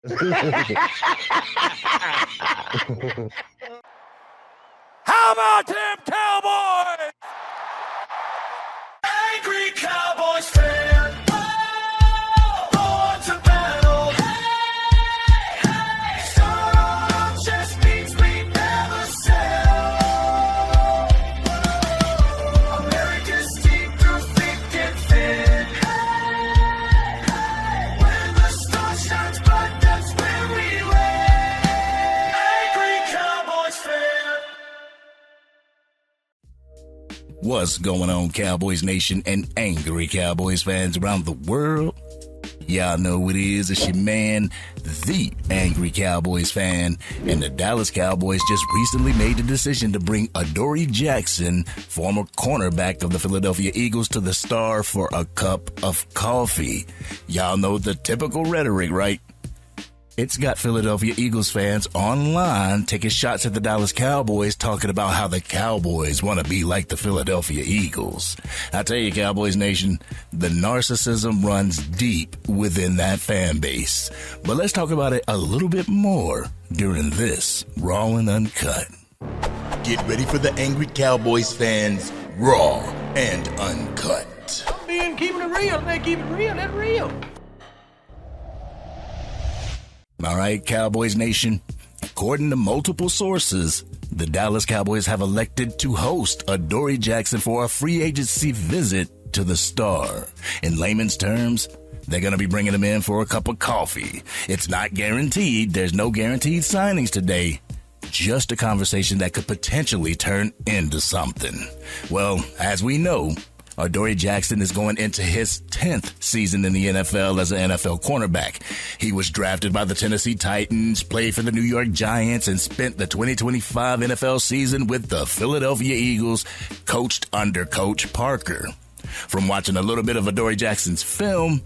How about them Cowboys? Angry Cowboys Fan. Born to battle. Some just means we never sell. America's team through thick and thin. When the star shines bright, that's when we win. Angry Cowboys Fan. What's going on, Cowboys Nation and Angry Cowboys fans around the world? Y'all know what it is. It's your man, the Angry Cowboys Fan. And the Dallas Cowboys just recently made the decision to bring Adoree Jackson, former cornerback of the Philadelphia Eagles, to the Star for a cup of coffee. Y'all know the typical rhetoric, right? It's got Philadelphia Eagles fans online taking shots at the Dallas Cowboys, talking about how the Cowboys want to be like the Philadelphia Eagles. I tell you, Cowboys Nation, the narcissism runs deep within that fan base. But let's talk about it a little bit more during this Raw and Uncut. Get ready for the Angry Cowboys fans, Raw and Uncut. I'm keeping it real. Man, keep it real. That's real. All right, Cowboys Nation. According to multiple sources, the Dallas Cowboys have elected to host Adoree Jackson for a free agency visit to the Star. In layman's terms, they're going to be bringing him in for a cup of coffee. It's not guaranteed. There's no guaranteed signings today. Just a conversation that could potentially turn into something. Well, as we know, Adoree Jackson is going into his 10th season in the NFL as an NFL cornerback. He was drafted by the Tennessee Titans, played for the New York Giants, and spent the 2025 NFL season with the Philadelphia Eagles, coached under Coach Parker. From watching a little bit of Adoree Jackson's film,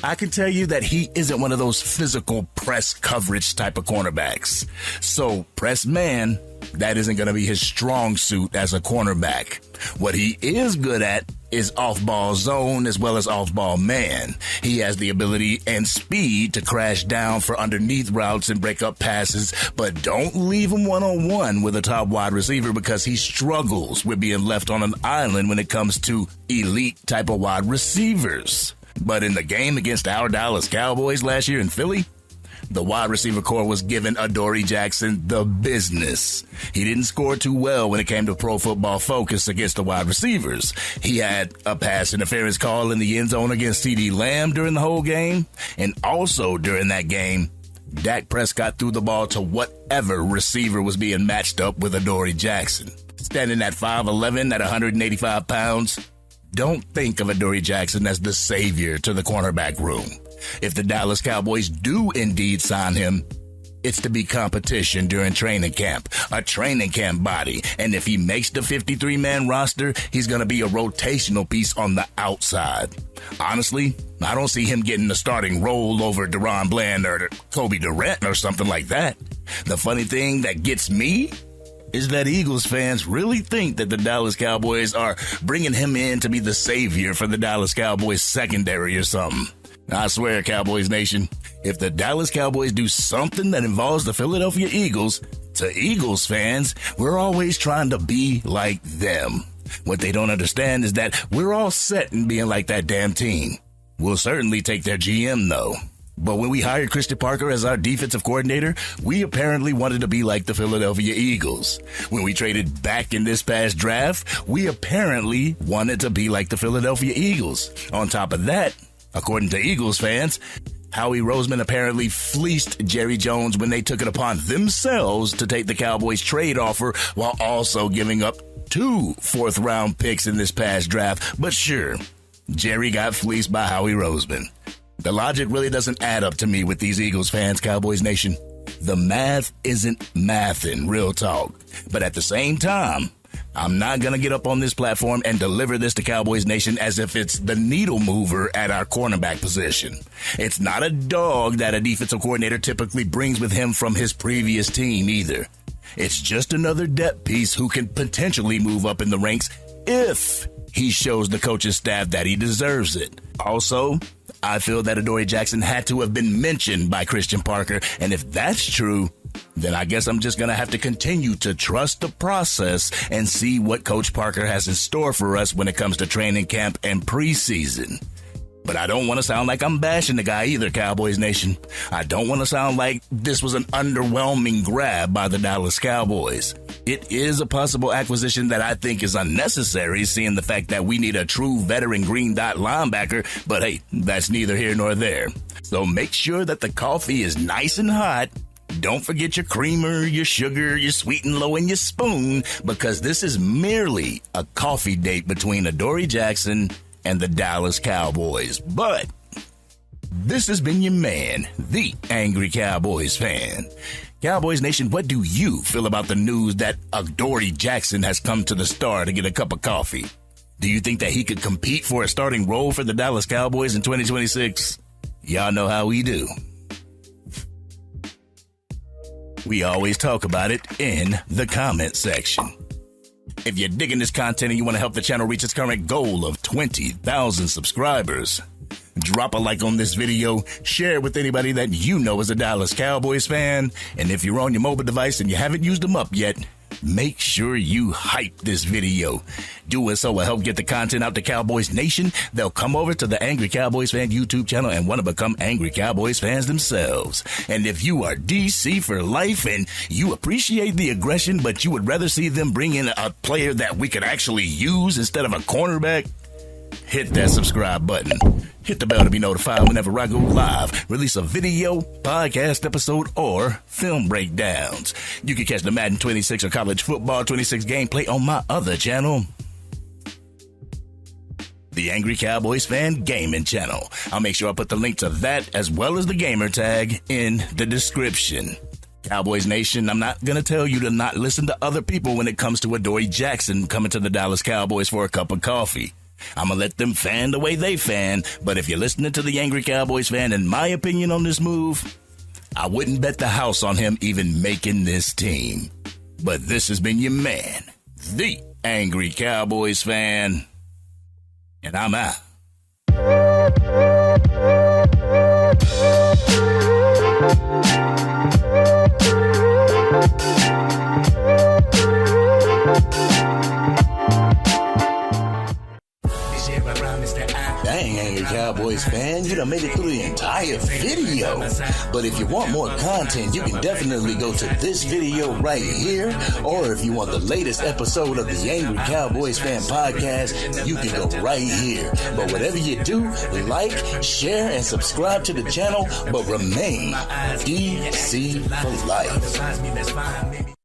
I can tell you that he isn't one of those physical press coverage type of cornerbacks. So, press man, that isn't going to be his strong suit as a cornerback. What he is good at is off-ball zone as well as off-ball man. He has the ability and speed to crash down for underneath routes and break up passes, but don't leave him one-on-one with a top wide receiver because he struggles with being left on an island when it comes to elite type of wide receivers. But in the game against our Dallas Cowboys last year in Philly, the wide receiver core was giving Adoree Jackson the business. He didn't score too well when it came to Pro Football Focus against the wide receivers. He had a pass interference call in the end zone against CeeDee Lamb during the whole game. And also during that game, Dak Prescott threw the ball to whatever receiver was being matched up with Adoree Jackson. Standing at 5'11" at 185 pounds, don't think of Adoree Jackson as the savior to the cornerback room. If the Dallas Cowboys do indeed sign him, it's to be competition during training camp, a training camp body. And if he makes the 53-man roster, he's going to be a rotational piece on the outside. Honestly, I don't see him getting the starting role over Deron Bland or Kobe Durant or something like that. The funny thing that gets me is that Eagles fans really think that the Dallas Cowboys are bringing him in to be the savior for the Dallas Cowboys secondary or something. I swear, Cowboys Nation, if the Dallas Cowboys do something that involves the Philadelphia Eagles, to Eagles fans, we're always trying to be like them. What they don't understand is that we're all set in being like that damn team. We'll certainly take their GM, though. But when we hired Christian Parker as our defensive coordinator, we apparently wanted to be like the Philadelphia Eagles. When we traded back in this past draft, we apparently wanted to be like the Philadelphia Eagles. On top of that, according to Eagles fans, Howie Roseman apparently fleeced Jerry Jones when they took it upon themselves to take the Cowboys trade offer while also giving up 2 fourth-round picks in this past draft. But sure, Jerry got fleeced by Howie Roseman. The logic really doesn't add up to me with these Eagles fans, Cowboys Nation. The math isn't mathin', real talk. But at the same time, I'm not going to get up on this platform and deliver this to Cowboys Nation as if it's the needle mover at our cornerback position. It's not a dog that a defensive coordinator typically brings with him from his previous team either. It's just another depth piece who can potentially move up in the ranks if he shows the coaching staff that he deserves it. Also, I feel that Adoree Jackson had to have been mentioned by Christian Parker, and if that's true, then I guess I'm just going to have to continue to trust the process and see what Coach Parker has in store for us when it comes to training camp and preseason. But I don't want to sound like I'm bashing the guy either, Cowboys Nation. I don't want to sound like this was an underwhelming grab by the Dallas Cowboys. It is a possible acquisition that I think is unnecessary, seeing the fact that we need a true veteran green dot linebacker, but hey, that's neither here nor there. So make sure that the coffee is nice and hot. Don't forget your creamer, your sugar, your sweet and low, and your spoon, because this is merely a coffee date between Adoree Jackson and the Dallas Cowboys. But this has been your man, the Angry Cowboys Fan. Cowboys Nation, what do you feel about the news that Adoree Jackson has come to the Star to get a cup of coffee? Do you think that he could compete for a starting role for the Dallas Cowboys in 2026? Y'all know how we do. We always talk about it in the comment section. If you're digging this content and you want to help the channel reach its current goal of 20,000 subscribers, drop a like on this video, share it with anybody that you know is a Dallas Cowboys fan, and if you're on your mobile device and you haven't used them up yet, make sure you hype this video. Doing so will help get the content out to Cowboys Nation. They'll come over to the Angry Cowboys Fan YouTube channel and want to become Angry Cowboys fans themselves. And if you are DC for life and you appreciate the aggression, but you would rather see them bring in a player that we could actually use instead of a cornerback, hit that subscribe button. Hit the bell to be notified whenever I go live, release a video, podcast episode, or film breakdowns. You can catch the Madden 26 or College Football 26 gameplay on my other channel, the Angry Cowboys Fan Gaming Channel. I'll make sure I put the link to that as well as the gamer tag in the description. Cowboys Nation, I'm not going to tell you to not listen to other people when it comes to Adoree Jackson coming to the Dallas Cowboys for a cup of coffee. I'm going to let them fan the way they fan, but if you're listening to the Angry Cowboys Fan, in my opinion on this move, I wouldn't bet the house on him even making this team. But this has been your man, the Angry Cowboys Fan, and I'm out. Dang, Angry Cowboys Fan, you done made it through the entire video. But if you want more content, you can definitely go to this video right here. Or if you want the latest episode of the Angry Cowboys Fan podcast, you can go right here. But whatever you do, like, share, and subscribe to the channel, but remain DC for life.